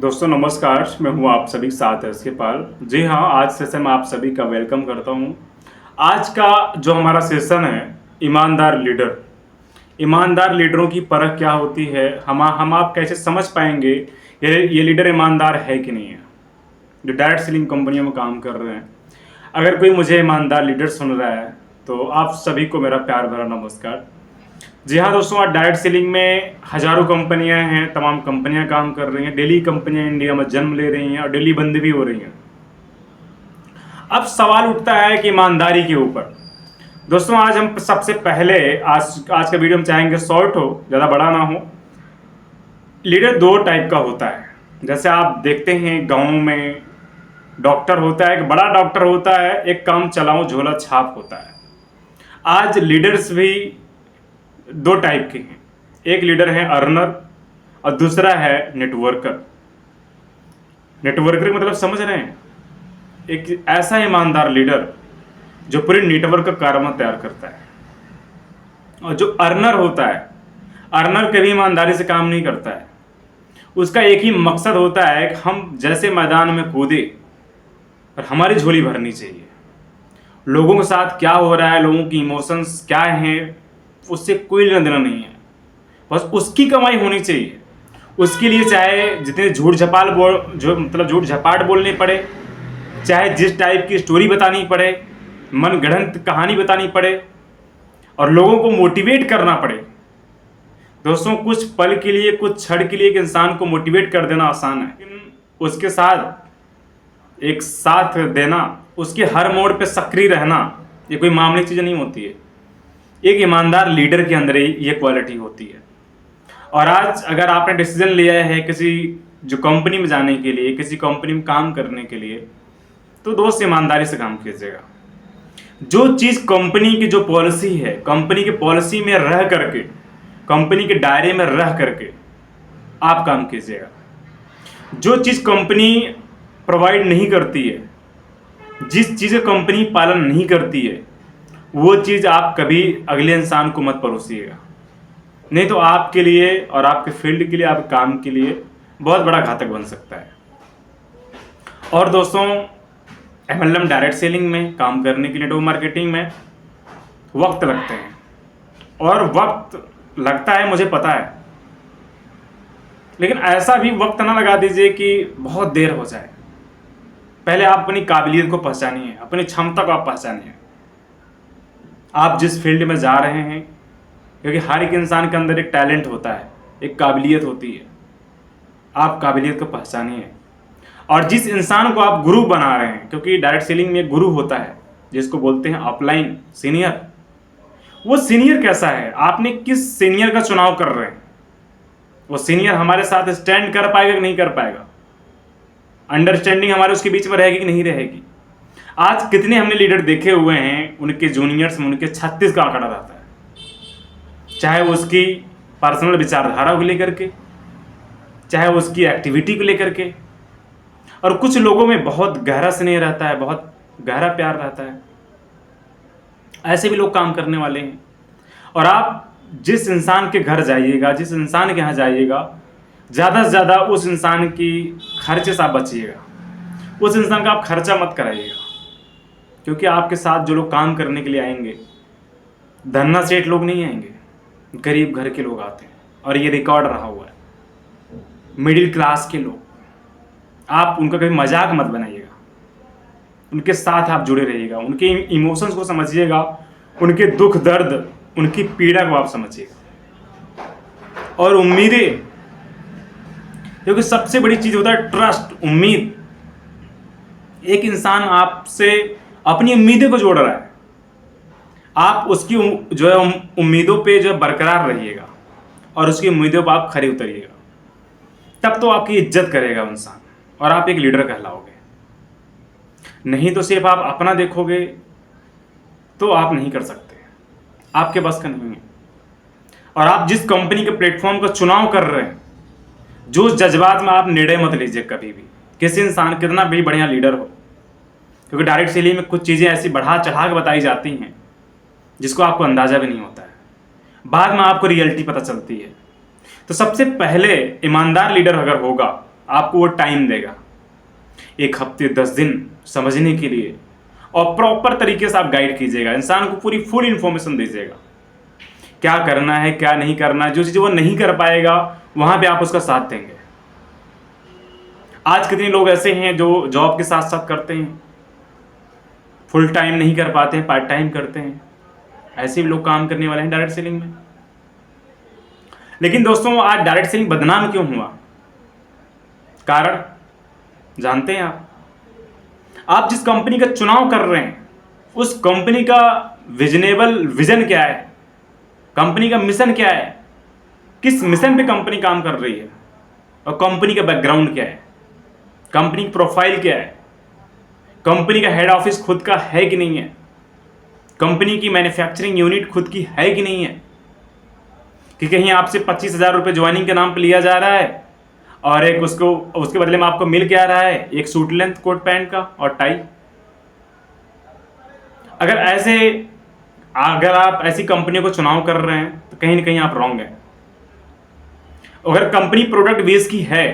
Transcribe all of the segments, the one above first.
दोस्तों नमस्कार, मैं हूं आप सभी के साथ एस के पाल। जी हाँ, आज सेशन में आप सभी का वेलकम करता हूं। आज का जो हमारा सेशन है, ईमानदार लीडर। ईमानदार लीडरों की परख क्या होती है, हम आप कैसे समझ पाएंगे ये लीडर ईमानदार है कि नहीं है, जो डायरेक्ट सेलिंग कंपनियों में काम कर रहे हैं। अगर कोई मुझे ईमानदार लीडर सुन रहा है तो आप सभी को मेरा प्यार भरा नमस्कार। जी हाँ दोस्तों, आज डायरेक्ट सेलिंग में हज़ारों कंपनियां हैं, तमाम कंपनियां काम कर रही हैं। डेली कंपनियां इंडिया में जन्म ले रही हैं और डेली बंद भी हो रही हैं। अब सवाल उठता है कि ईमानदारी के ऊपर। दोस्तों आज हम सबसे पहले आज का वीडियो हम चाहेंगे शॉर्ट हो, ज़्यादा बड़ा ना हो। लीडर दो टाइप का होता है। जैसे आप देखते हैं गाँव में डॉक्टर होता है, एक बड़ा डॉक्टर होता है, एक काम चलाओ झोला छाप होता है। आज लीडर्स भी दो टाइप के हैं। एक लीडर है अर्नर और दूसरा है नेटवर्कर। नेटवर्कर मतलब समझ रहे हैं, एक ऐसा ईमानदार लीडर जो पूरे नेटवर्क का कारनामा तैयार करता है। और जो अर्नर होता है, अर्नर कभी ईमानदारी से काम नहीं करता है। उसका एक ही मकसद होता है कि हम जैसे मैदान में कूदे और हमारी झोली भरनी चाहिए। लोगों के साथ क्या हो रहा है, लोगों की इमोशंस क्या हैं, उससे कोई लेना देना नहीं है। बस उसकी कमाई होनी चाहिए। उसके लिए चाहे जितने झूठ झपाट बोलने पड़े, चाहे जिस टाइप की स्टोरी बतानी पड़े, मनगढ़ंत कहानी बतानी पड़े और लोगों को मोटिवेट करना पड़े। दोस्तों कुछ पल के लिए, कुछ क्षण के लिए एक इंसान को मोटिवेट कर देना आसान है, लेकिन उसके साथ एक साथ देना, उसके हर मोड़ पे सक्रिय रहना, ये कोई मामूली चीज़ नहीं होती है। एक ईमानदार लीडर के अंदर ये क्वालिटी होती है। और आज अगर आपने डिसीजन लिया है किसी जो कंपनी में जाने के लिए, किसी कंपनी में काम करने के लिए, तो दोस्त ईमानदारी से काम कीजिएगा। जो चीज़ कंपनी की जो पॉलिसी है, कंपनी की पॉलिसी में रह करके, कंपनी के दायरे में रह करके आप काम कीजिएगा। जो चीज़ कंपनी प्रोवाइड नहीं करती है, जिस चीज़ का कंपनी पालन नहीं करती है, वो चीज़ आप कभी अगले इंसान को मत परोसिएगा। नहीं तो आपके लिए और आपके फील्ड के लिए, आपके काम के लिए बहुत बड़ा घातक बन सकता है। और दोस्तों MLM डायरेक्ट सेलिंग में काम करने के लिए, नेटवर्क मार्केटिंग में वक्त लगते हैं। और वक्त लगता है, मुझे पता है, लेकिन ऐसा भी वक्त ना लगा दीजिए कि बहुत देर हो जाए। पहले आप अपनी काबिलियत को पहचानिए, अपनी क्षमता को आप पहचानिए। आप जिस फील्ड में जा रहे हैं, क्योंकि हर एक इंसान के अंदर एक टैलेंट होता है, एक काबिलियत होती है। आप काबिलियत को पहचानिए। और जिस इंसान को आप गुरु बना रहे हैं, क्योंकि डायरेक्ट सेलिंग में एक गुरु होता है जिसको बोलते हैं अपलाइन सीनियर। वो सीनियर कैसा है, आपने किस सीनियर का चुनाव कर रहे हैं। वो सीनियर हमारे साथ स्टैंड कर पाएगा कि नहीं कर पाएगा, अंडरस्टैंडिंग हमारे उसके बीच में रहेगी कि नहीं रहेगी। आज कितने हमने लीडर देखे हुए हैं, उनके जूनियर्स में उनके 36 का आंकड़ा रहता है, चाहे उसकी पर्सनल विचारधारा को लेकर के, चाहे उसकी एक्टिविटी को लेकर के। और कुछ लोगों में बहुत गहरा स्नेह रहता है, बहुत गहरा प्यार रहता है। ऐसे भी लोग काम करने वाले हैं। और आप जिस इंसान के घर जाइएगा, जिस इंसान के यहाँ जाइएगा, ज़्यादा से ज़्यादा उस इंसान की खर्चे से आप बचिएगा। उस इंसान का आप खर्चा मत कराइएगा, क्योंकि आपके साथ जो लोग काम करने के लिए आएंगे, धन्ना सेठ लोग नहीं आएंगे, गरीब घर के लोग आते हैं। और ये रिकॉर्ड रहा हुआ है, मिडिल क्लास के लोग। आप उनका कभी मजाक मत बनाइएगा, उनके साथ आप जुड़े रहिएगा, उनके इमोशंस को समझिएगा, उनके दुख दर्द, उनकी पीड़ा को आप समझिएगा। और उम्मीदें, क्योंकि सबसे बड़ी चीज़ होता है ट्रस्ट, उम्मीद। एक इंसान आपसे अपनी उम्मीदें को जोड़ रहा है, आप उसकी जो है उम्मीदों पे जो है बरकरार रहिएगा और उसकी उम्मीदों पर आप खरे उतरिएगा। तब तो आपकी इज्जत करेगा इंसान और आप एक लीडर कहलाओगे। नहीं तो सिर्फ आप अपना देखोगे तो आप नहीं कर सकते, आपके बस का नहीं है। और आप जिस कंपनी के प्लेटफॉर्म का चुनाव कर रहे हैं, जो जज्बात में आप निर्णय मत लीजिए कभी भी, किसी इंसान कितना भी बढ़िया लीडर हो। क्योंकि डायरेक्ट सेलिंग में कुछ चीज़ें ऐसी बढ़ा चढ़ा के बताई जाती हैं जिसको आपको अंदाज़ा भी नहीं होता है, बाद में आपको रियलिटी पता चलती है। तो सबसे पहले ईमानदार लीडर अगर होगा, आपको वो टाइम देगा 1 हफ्ते 10 दिन समझने के लिए, और प्रॉपर तरीके से आप गाइड कीजिएगा, इंसान को पूरी फुल इंफॉर्मेशन दीजिएगा क्या करना है क्या नहीं करना है। जो चीज़ वो नहीं कर पाएगा वहां पे आप उसका साथ देंगे। आज कितने लोग ऐसे हैं जो जॉब के साथ साथ करते हैं, फुल टाइम नहीं कर पाते हैं, पार्ट टाइम करते हैं। ऐसे भी लोग काम करने वाले हैं डायरेक्ट सेलिंग में। लेकिन दोस्तों आज डायरेक्ट सेलिंग बदनाम क्यों हुआ? कारण जानते हैं आप जिस कंपनी का चुनाव कर रहे हैं उस कंपनी का विजन क्या है, कंपनी का मिशन क्या है, किस मिशन पे कंपनी काम कर रही है, और कंपनी का बैकग्राउंड क्या है, कंपनी की प्रोफाइल क्या है, कंपनी का हेड ऑफिस खुद का है कि नहीं है, कंपनी की मैन्युफैक्चरिंग यूनिट खुद की है कि नहीं है, कि कहीं आपसे 25,000 रुपये ज्वाइनिंग के नाम पर लिया जा रहा है और एक उसके बदले में आपको मिल क्या रहा है, एक सूट लेंथ कोट पैंट का और टाई। अगर आप ऐसी कंपनियों को चुनाव कर रहे हैं तो कहीं ना कहीं आप रॉन्ग हैं। अगर कंपनी प्रोडक्ट बेस की है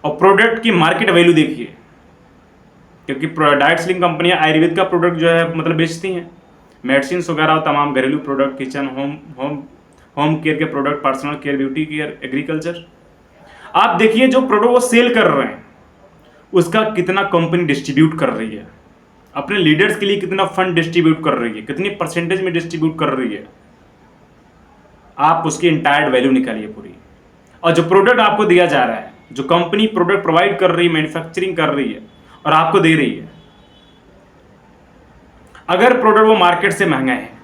और प्रोडक्ट की मार्केट वैल्यू देखिए, क्योंकि डायरेक्ट सेलिंग कंपनियां आयुर्वेद का प्रोडक्ट जो है मतलब बेचती हैं, मेडिसिन वगैरह और तमाम घरेलू प्रोडक्ट, किचन होम केयर के product, personal care, beauty care, agriculture. आप देखिए जो प्रोडक्ट वो सेल कर रहे हैं उसका कितना कंपनी डिस्ट्रीब्यूट कर रही है, अपने लीडर्स के लिए कितना फंड डिस्ट्रीब्यूट कर रही है, कितनी परसेंटेज में डिस्ट्रीब्यूट कर रही है। आप उसकी इंटायर वैल्यू निकालिए पूरी। और जो प्रोडक्ट आपको दिया जा रहा है, जो कंपनी प्रोडक्ट प्रोवाइड कर रही है, मैन्युफैक्चरिंग कर रही है और आपको दे रही है, अगर प्रोडक्ट वो मार्केट से महंगा है।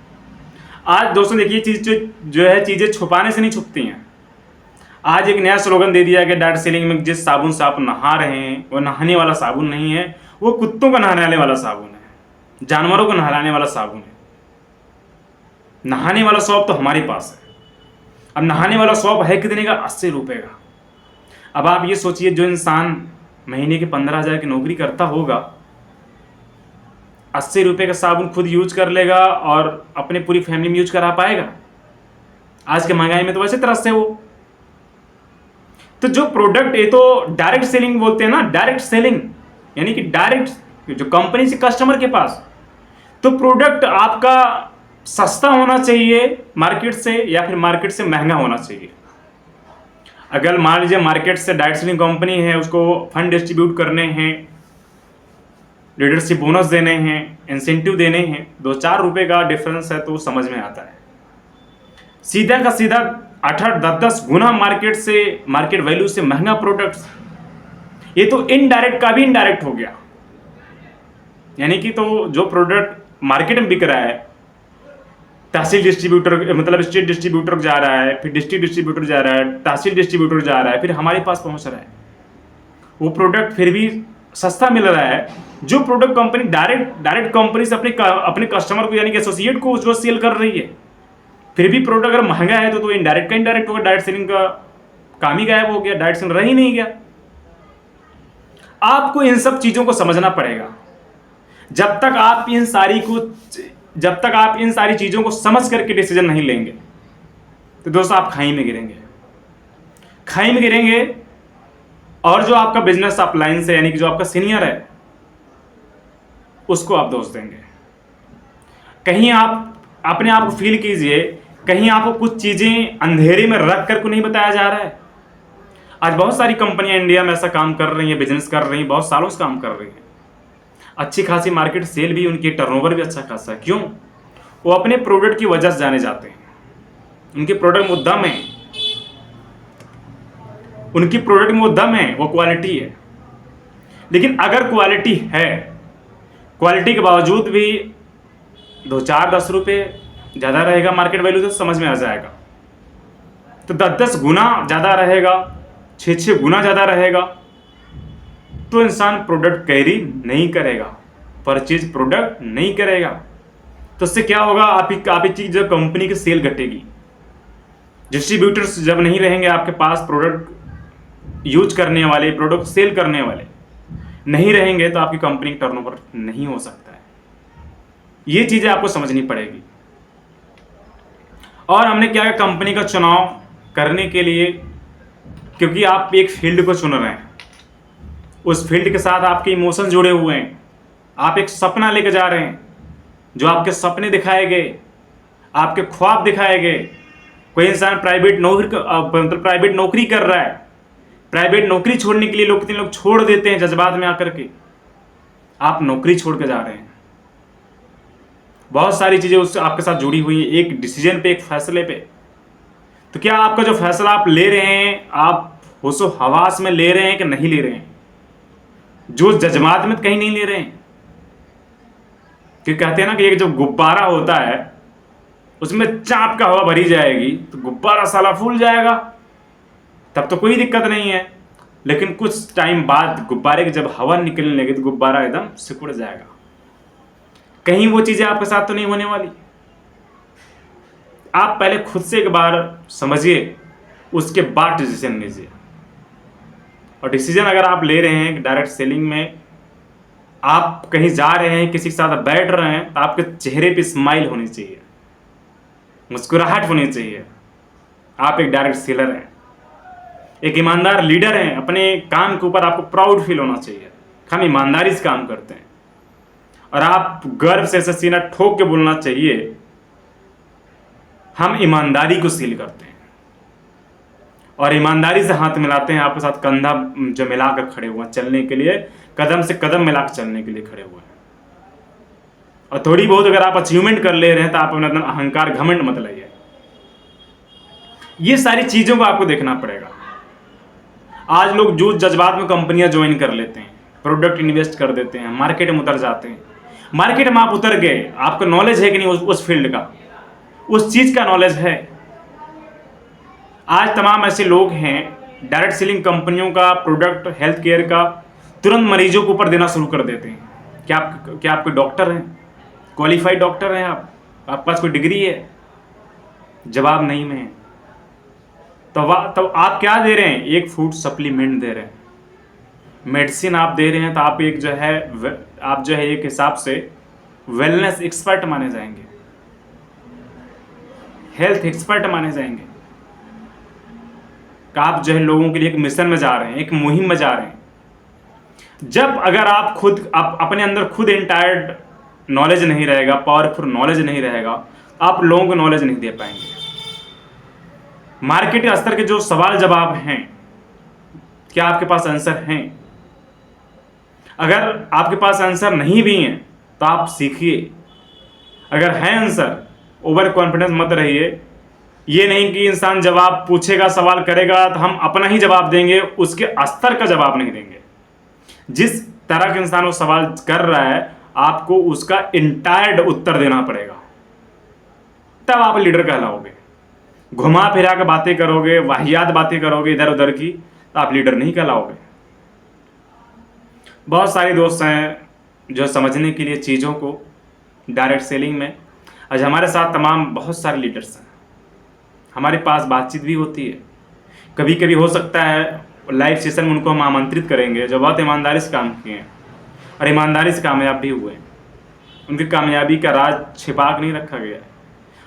आज दोस्तों देखिए चीज जो है चीजें छुपाने से नहीं छुपती हैं। आज एक नया स्लोगन दे दिया कि डायरेक्ट सेलिंग में जिस साबुन से आप नहा रहे हैं वो नहाने वाला साबुन नहीं है, वो कुत्तों को नहलाने वाला साबुन है, जानवरों को नहलाने वाला साबुन है। नहाने वाला शॉप तो हमारे पास है। अब नहाने वाला शॉप है कितने का? 80 रुपये का। अब आप ये सोचिए जो इंसान महीने के 15,000 की नौकरी करता होगा 80 रुपये का साबुन खुद यूज कर लेगा और अपने पूरी फैमिली में यूज करा पाएगा? आज के महंगाई में तो वैसे तरह से वो। तो जो प्रोडक्ट, ये तो डायरेक्ट सेलिंग बोलते हैं ना, डायरेक्ट सेलिंग यानी कि डायरेक्ट जो कंपनी से कस्टमर के पास। तो प्रोडक्ट आपका सस्ता होना चाहिए मार्केट से या फिर मार्केट से महंगा होना चाहिए। अगर मान लीजिए मार्केट से डायरेक्ट सेलिंग कंपनी है, उसको फंड डिस्ट्रीब्यूट करने हैं, लीडरशिप बोनस देने हैं, इंसेंटिव देने हैं, 2-4 रुपये का डिफरेंस है तो समझ में आता है। सीधा का सीधा 8-10 गुना मार्केट वैल्यू से महंगा प्रोडक्ट्स, ये तो इनडायरेक्ट का भी इनडायरेक्ट हो गया। यानी कि तो जो प्रोडक्ट मार्केट में बिक रहा है, तहसील डिस्ट्रीब्यूटर मतलब स्टेट डिस्ट्रीब्यूटर जा रहा है, फिर डिस्ट्रिक्ट डिस्ट्रीब्यूटर जा रहा है, तहसील डिस्ट्रीब्यूटर जा रहा है, फिर हमारे पास पहुंच रहा है, वो प्रोडक्ट फिर भी सस्ता मिल रहा है। जो प्रोडक्ट कंपनी डायरेक्ट कंपनी से अपने कस्टमर को यानी कि एसोसिएट को जो सेल कर रही है, फिर भी प्रोडक्ट अगर महंगा है तो इनडायरेक्ट का इनडायरेक्ट होगा। डायरेक्ट सेलिंग का काम ही गायब हो गया, डायरेक्ट सेलिंग रह ही नहीं गया। आपको इन सब चीजों को समझना पड़ेगा। जब तक आप इन सारी चीजों को समझ करके डिसीजन नहीं लेंगे तो दोस्तों आप खाई में गिरेंगे। और जो आपका बिजनेस अपलाइन से यानी कि जो आपका सीनियर है उसको आप दोष देंगे। कहीं आप अपने आप को फील कीजिए, कहीं आपको कुछ चीजें अंधेरे में रख कर को नहीं बताया जा रहा है। आज बहुत सारी कंपनियां इंडिया में ऐसा काम कर रही हैं, बिजनेस कर रही हैं, बहुत सालों से काम कर रही हैं, अच्छी खासी मार्केट सेल भी, उनकी टर्नओवर भी अच्छा खासा है। क्यों? वो अपने प्रोडक्ट की वजह से जाने जाते हैं। उनके प्रोडक्ट में वो दम है, उनकी प्रोडक्ट में वो दम है, वो क्वालिटी है। लेकिन अगर क्वालिटी है, क्वालिटी के बावजूद भी 2-4-10 रुपये ज़्यादा रहेगा मार्केट वैल्यू से, समझ में आ जाएगा। तो 10-10 गुना ज़्यादा रहेगा, 6-6 गुना ज़्यादा रहेगा, तो इंसान प्रोडक्ट कैरी नहीं करेगा, परचेज प्रोडक्ट नहीं करेगा। तो उससे क्या होगा? आप ही चीज कंपनी की सेल घटेगी। डिस्ट्रीब्यूटर्स जब नहीं रहेंगे आपके पास, प्रोडक्ट यूज करने वाले, प्रोडक्ट सेल करने वाले नहीं रहेंगे, तो आपकी कंपनी टर्नओवर नहीं हो सकता है। ये चीजें आपको समझनी पड़ेगी। और हमने क्या कंपनी का चुनाव करने के लिए, क्योंकि आप एक फील्ड को चुन रहे हैं, उस फील्ड के साथ आपके इमोशन जुड़े हुए हैं, आप एक सपना लेके जा रहे हैं, जो आपके सपने दिखाए गए, आपके ख्वाब दिखाए गए। कोई इंसान प्राइवेट नौकरी कर रहा है, प्राइवेट नौकरी छोड़ने के लिए कितने लोग छोड़ देते हैं जज्बात में आकर के। आप नौकरी छोड़ के जा रहे हैं, बहुत सारी चीजें उससे आपके साथ जुड़ी हुई हैं, एक डिसीजन पे, एक फैसले पे। तो क्या आपका जो फैसला आप ले रहे हैं, आप होशो हवास में ले रहे हैं कि नहीं ले रहे हैं? जो जज्बात में कहीं नहीं ले रहे हैं। कि कहते हैं ना कि एक जो गुब्बारा होता है उसमें चाप का हवा भरी जाएगी तो गुब्बारा साला फूल जाएगा, तब तो कोई दिक्कत नहीं है। लेकिन कुछ टाइम बाद गुब्बारे की जब हवा निकलने लगी तो गुब्बारा एकदम सिकुड़ जाएगा। कहीं वो चीजें आपके साथ तो नहीं होने वाली। आप पहले खुद से एक बार समझिए, उसके बाद डिसीजन लीजिए। और डिसीजन अगर आप ले रहे हैं डायरेक्ट सेलिंग में, आप कहीं जा रहे हैं, किसी के साथ बैठ रहे हैं, तो आपके चेहरे पे स्माइल होनी चाहिए, मुस्कुराहट होनी चाहिए। आप एक डायरेक्ट सेलर हैं, एक ईमानदार लीडर हैं। अपने काम के ऊपर आपको प्राउड फील होना चाहिए, हम ईमानदारी से काम करते हैं। और आप गर्व से ऐसे सीना ठोक के बोलना चाहिए, हम ईमानदारी को सील करते हैं और ईमानदारी से हाथ मिलाते हैं, आपके साथ कंधा जो मिलाकर खड़े हुए हैं चलने के लिए, कदम से कदम मिलाकर चलने के लिए खड़े हुए हैं। और थोड़ी बहुत अगर आप अचीवमेंट कर ले रहे हैं तो आप अपना अहंकार घमंड मत लाइए। ये सारी चीजों को आपको देखना पड़ेगा। आज लोग जो जज्बात में कंपनियां ज्वाइन कर लेते हैं, प्रोडक्ट इन्वेस्ट कर देते हैं, मार्केट में उतर जाते हैं। मार्केट में आप उतर गए, आपको नॉलेज है कि नहीं उस फील्ड का, उस चीज का नॉलेज है। आज तमाम ऐसे लोग हैं डायरेक्ट सेलिंग कंपनियों का प्रोडक्ट हेल्थ केयर का तुरंत मरीजों के ऊपर देना शुरू कर देते हैं। क्या आप कोई डॉक्टर हैं, क्वालिफाइड डॉक्टर हैं? आपके पास कोई डिग्री है? जवाब नहीं में है। तो आप क्या दे रहे हैं? एक फूड सप्लीमेंट दे रहे हैं, मेडिसिन आप दे रहे हैं। तो आप एक हिसाब से वेलनेस एक्सपर्ट माने जाएंगे, हेल्थ एक्सपर्ट माने जाएंगे। आप जो है लोगों के लिए एक मिशन में जा रहे हैं, एक मुहिम में जा रहे हैं। जब अगर आप अपने अंदर खुद एंटायर्ड नॉलेज नहीं रहेगा, पावरफुल नॉलेज नहीं रहेगा, आप लोगों को नॉलेज नहीं दे पाएंगे। मार्केट स्तर के जो सवाल जवाब हैं, क्या आपके पास आंसर हैं? अगर आपके पास आंसर नहीं भी हैं तो आप सीखिए। अगर है आंसर, ओवर कॉन्फिडेंस मत रहिए। ये नहीं कि इंसान जवाब पूछेगा, सवाल करेगा तो हम अपना ही जवाब देंगे, उसके स्तर का जवाब नहीं देंगे। जिस तरह के इंसान वो सवाल कर रहा है, आपको उसका इंटायर्ड उत्तर देना पड़ेगा, तब आप लीडर कहलाओगे। घुमा फिरा के बातें करोगे, वाहियात बातें करोगे इधर उधर की, तो आप लीडर नहीं कहलाओगे। बहुत सारे दोस्त हैं जो समझने के लिए चीज़ों को डायरेक्ट सेलिंग में, आज हमारे साथ तमाम बहुत सारे लीडर्स हैं। हमारे पास बातचीत भी होती है, कभी कभी हो सकता है लाइव सेशन में उनको हम आमंत्रित करेंगे जो बहुत ईमानदारी से काम किए हैं और ईमानदारी से कामयाब भी हुए हैं। उनकी कामयाबी का राज छिपा के नहीं रखा गया है,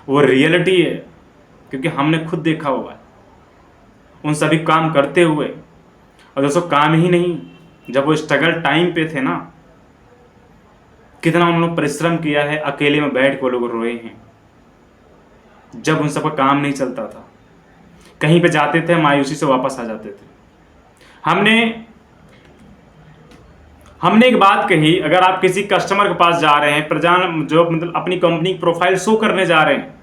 वो रियलिटी है, क्योंकि हमने खुद देखा हुआ है उन सभी काम करते हुए। और दोस्तों काम ही नहीं, जब वो स्ट्रगल टाइम पे थे ना, कितना उन लोग परिश्रम किया है, अकेले में बैठ के लोग रोए हैं जब उन सबका काम नहीं चलता था। कहीं पे जाते थे, मायूसी से वापस आ जाते थे। हमने एक बात कही, अगर आप किसी कस्टमर के पास जा रहे हैं, मतलब अपनी कंपनी की प्रोफाइल शो करने जा रहे हैं,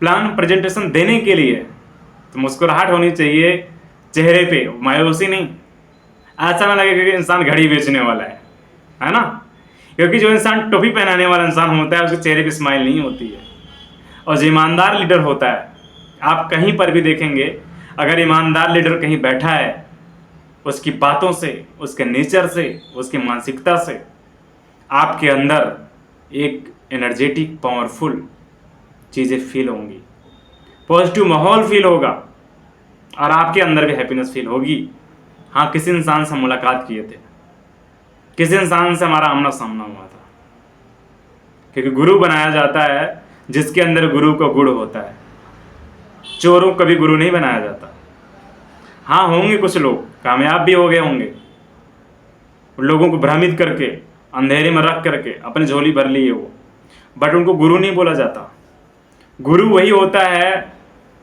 प्लान प्रेजेंटेशन देने के लिए, तो मुस्कुराहट होनी चाहिए चेहरे पे, मायूसी नहीं। ऐसा ना लगे कि इंसान घड़ी बेचने वाला है ना? क्योंकि जो इंसान टोपी पहनाने वाला इंसान होता है, उसके चेहरे पे स्माइल नहीं होती है। और जो ईमानदार लीडर होता है, आप कहीं पर भी देखेंगे, अगर ईमानदार लीडर कहीं बैठा है, उसकी बातों से, उसके नेचर से, उसकी मानसिकता से आपके अंदर एक एनर्जेटिक पावरफुल चीज़ें फील होंगी, पॉजिटिव माहौल फील होगा और आपके अंदर भी हैप्पीनेस फील होगी। हाँ, किसी इंसान से मुलाकात किए थे, किसी इंसान से हमारा आमना सामना हुआ था, क्योंकि गुरु बनाया जाता है जिसके अंदर गुरु का गुण होता है। चोरों को कभी गुरु नहीं बनाया जाता। हाँ, होंगे कुछ लोग कामयाब भी हो गए होंगे, लोगों को भ्रमित करके अंधेरे में रख करके अपनी झोली भर ली है वो, बट उनको गुरु नहीं बोला जाता। गुरु वही होता है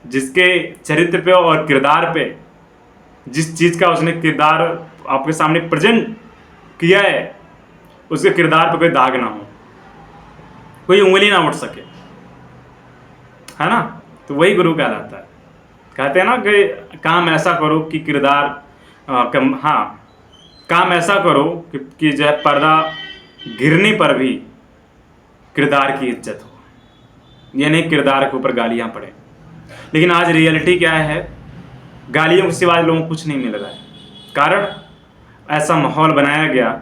जिसके चरित्र पे और किरदार पे, जिस चीज़ का उसने किरदार आपके सामने प्रेजेंट किया है, उसके किरदार पे कोई दाग ना हो, कोई उंगली ना उठ सके, है ना। तो वही गुरु कहलाता है। कहते हैं ना कि काम ऐसा करो कि किरदार काम ऐसा करो कि जो है पर्दा गिरने पर भी किरदार की इज्जत हो, ये नहीं किरदार के ऊपर गालियाँ पड़े। लेकिन आज रियलिटी क्या है, गालियों के सिवा लोगों को कुछ नहीं मिल रहा है। कारण ऐसा माहौल बनाया गया,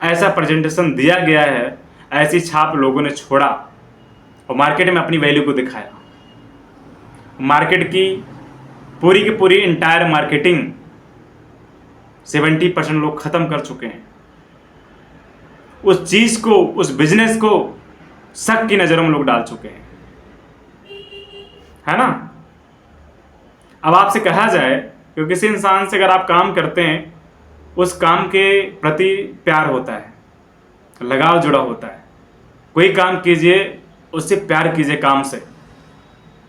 ऐसा प्रेजेंटेशन दिया गया है, ऐसी छाप लोगों ने छोड़ा और मार्केट में अपनी वैल्यू को दिखाया। मार्केट की पूरी इंटायर मार्केटिंग 70% लोग ख़त्म कर चुके हैं। उस चीज़ को, उस बिजनेस को शक की नज़रों में लोग डाल चुके हैं, है ना। अब आपसे कहा जाए कि किसी इंसान से अगर आप काम करते हैं, उस काम के प्रति प्यार होता है, लगाव जुड़ा होता है। कोई काम कीजिए, उससे प्यार कीजिए काम से।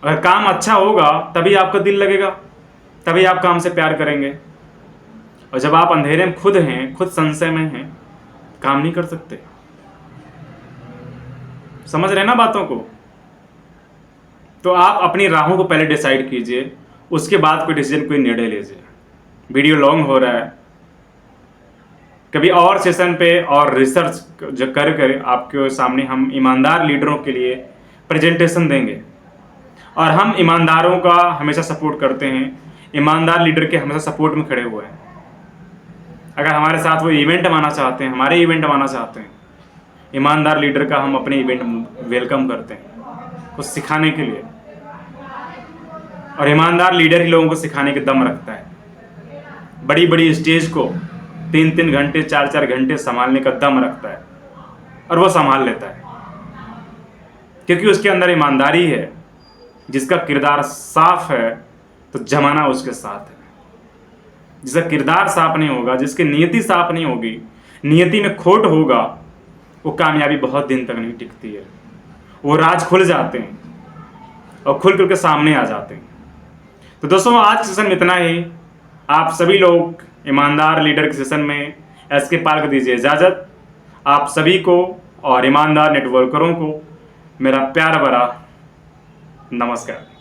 अगर काम अच्छा होगा तभी आपका दिल लगेगा, तभी आप काम से प्यार करेंगे। और जब आप अंधेरे में खुद हैं, खुद संशय में हैं, काम नहीं कर सकते। समझ रहे ना बातों को। तो आप अपनी राहों को पहले डिसाइड कीजिए, उसके बाद कोई डिसीजन, कोई निर्णय लीजिए। वीडियो लॉन्ग हो रहा है, कभी और सेशन पे और रिसर्च जो कर आपके सामने हम ईमानदार लीडरों के लिए प्रेजेंटेशन देंगे। और हम ईमानदारों का हमेशा सपोर्ट करते हैं, ईमानदार लीडर के हमेशा सपोर्ट में खड़े हुए हैं। अगर हमारे साथ वो इवेंट माना चाहते हैं, हमारे इवेंट माना चाहते हैं, ईमानदार लीडर का हम अपने इवेंट वेलकम करते हैं, कुछ सिखाने के लिए। और ईमानदार लीडर ही लोगों को सिखाने के दम रखता है। बड़ी बड़ी स्टेज को 3-3 घंटे 4-4 घंटे संभालने का दम रखता है, और वो संभाल लेता है क्योंकि उसके अंदर ईमानदारी है। जिसका किरदार साफ है तो जमाना उसके साथ है। जिसका किरदार साफ नहीं होगा, जिसकी नियति साफ नहीं होगी, नियति में खोट होगा, वो कामयाबी बहुत दिन तक नहीं टिकती है। वो राज खुल जाते हैं और खुल के सामने आ जाते हैं। तो दोस्तों, आज के सेशन में इतना ही। आप सभी लोग ईमानदार लीडर के सेशन में एसके पाल को दीजिए इजाज़त। आप सभी को और ईमानदार नेटवर्करों को मेरा प्यार भरा नमस्कार।